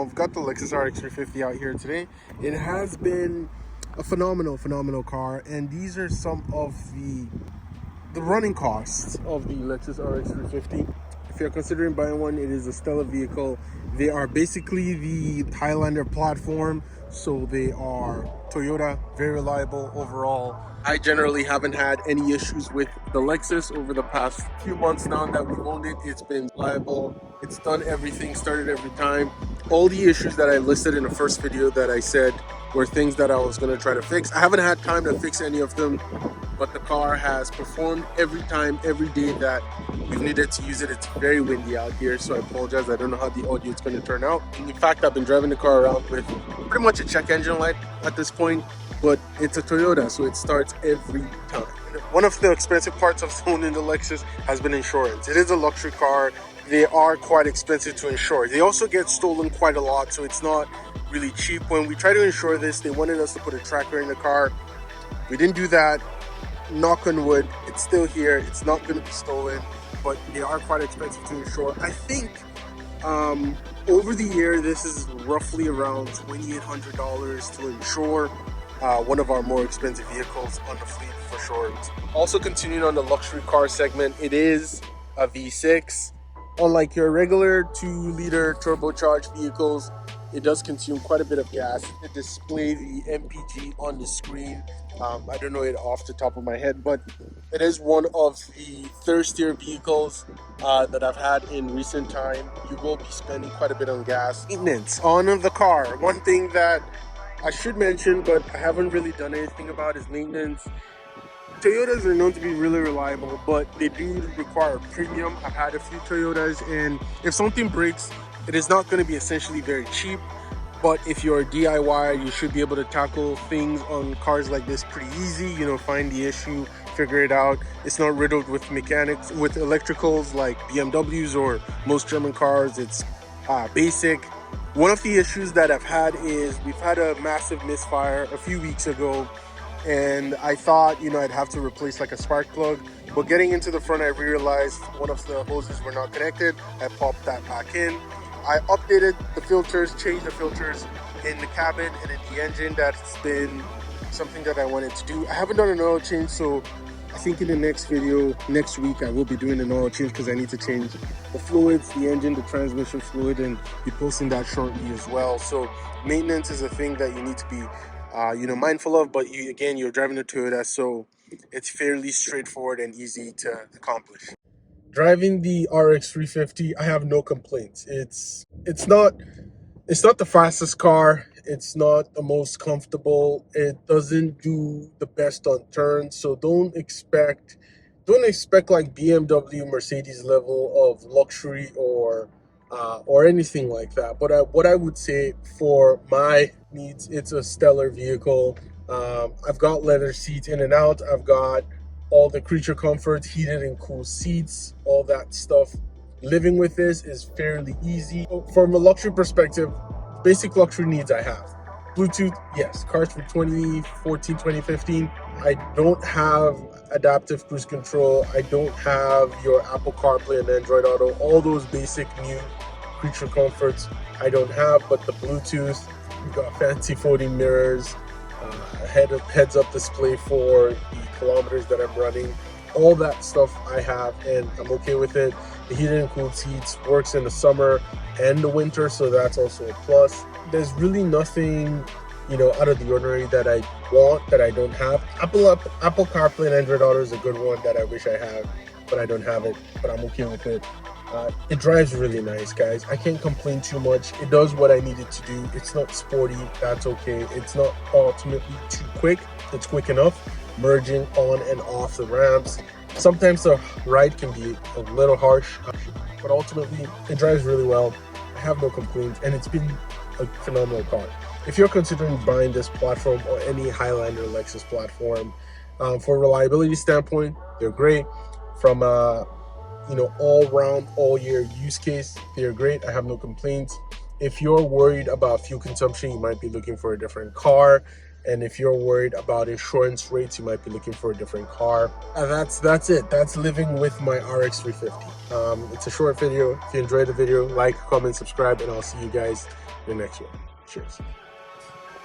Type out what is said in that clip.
I've got the Lexus RX 350 out here today. It has been a phenomenal car, and these are some of the running costs of the Lexus RX 350. If you're considering buying one, it is a stellar vehicle. They are basically the Highlander platform, so they are Toyota, very reliable overall. I generally haven't had any issues with the Lexus over the past few months now that we've owned it. It's been reliable. It's done everything, started every time. All the issues that I listed in the first video that I said were things that I was going to try to fix. I haven't had time to fix any of them, but the car has performed every time, every day that we've needed to use it. It's very windy out here, so I apologize. I don't know how the audio is going to turn out. In fact, I've been driving the car around with pretty much a check engine light at this point, but it's a Toyota, so it starts every time. One of the expensive parts of owning the Lexus has been insurance. It is a luxury car. They are quite expensive to insure. They also get stolen quite a lot, so it's not really cheap. When we try to insure this, they wanted us to put a tracker in the car. We didn't do that. Knock on wood, it's still here. It's not going to be stolen, but they are quite expensive to insure. I think over the year, this is roughly around $2,800 to insure one of our more expensive vehicles on the fleet for sure. Also continuing on the luxury car segment, it is a V6. Unlike your regular 2-liter turbocharged vehicles, it does consume quite a bit of gas. It displays the MPG on the screen. I don't know it off the top of my head, but it is one of the thirstier vehicles that I've had in recent time. You will be spending quite a bit on gas. Maintenance on the car. One thing that I should mention, but I haven't really done anything about, is maintenance. Toyotas are known to be really reliable, but they do require a premium. I've had a few Toyotas, and if something breaks, it is not going to be essentially very cheap. But if you're a DIY, you should be able to tackle things on cars like this pretty easy. You know, find the issue, figure it out. It's not riddled with mechanics, with electricals like BMWs or most German cars. It's basic. One of the issues that I've had is we've had a massive misfire a few weeks ago, and I thought, you know, I'd have to replace like a spark plug. But getting into the front, I realized one of the hoses were not connected. I popped that back in. I updated the filters, changed the filters in the cabin and in the engine. That's been something that I wanted to do. I haven't done an oil change, so I think in the next video, next week, I will be doing an oil change because I need to change the fluids, the engine, the transmission fluid, and be posting that shortly as well. So maintenance is a thing that you need to be mindful of, but you're driving a Toyota, so it's fairly straightforward and easy to accomplish. Driving the RX 350, I have no complaints. It's not the fastest car. It's not the most comfortable. It doesn't do the best on turns. So don't expect like BMW, Mercedes level of luxury or anything like that. But what I would say for my needs, it's a stellar vehicle. I've got leather seats in and out. I've got all the creature comforts, heated and cool seats, all that stuff. Living with this is fairly easy. From a luxury perspective, basic luxury needs I have. Bluetooth, yes. Cars from 2014, 2015. I don't have adaptive cruise control. I don't have your Apple CarPlay and Android Auto. All those basic new creature comforts I don't have, but the Bluetooth, we've got fancy folding mirrors, heads-up display for the kilometers that I'm running. All that stuff I have, and I'm okay with it. The heated and cooled seats works in the summer and the winter, so that's also a plus. There's really nothing, out of the ordinary that I want that I don't have. Apple CarPlay and Android Auto is a good one that I wish I had, but I don't have it, but I'm okay with it. It drives really nice, guys. I can't complain too much. It does what I need it to do. It's not sporty, that's okay. It's not ultimately too quick. It's quick enough, merging on and off the ramps. Sometimes the ride can be a little harsh, but ultimately it drives really well. I have no complaints, and it's been a phenomenal car. If you're considering buying this platform or any Highlander Lexus platform, for a reliability standpoint, they're great. From all-round, all-year use case, they're great. I have no complaints. If you're worried about fuel consumption, you might be looking for a different car. And if you're worried about insurance rates, you might be looking for a different car. That's it. That's living with my RX 350. It's a short video. If you enjoyed the video, like, comment, subscribe, and I'll see you guys your next one. Cheers.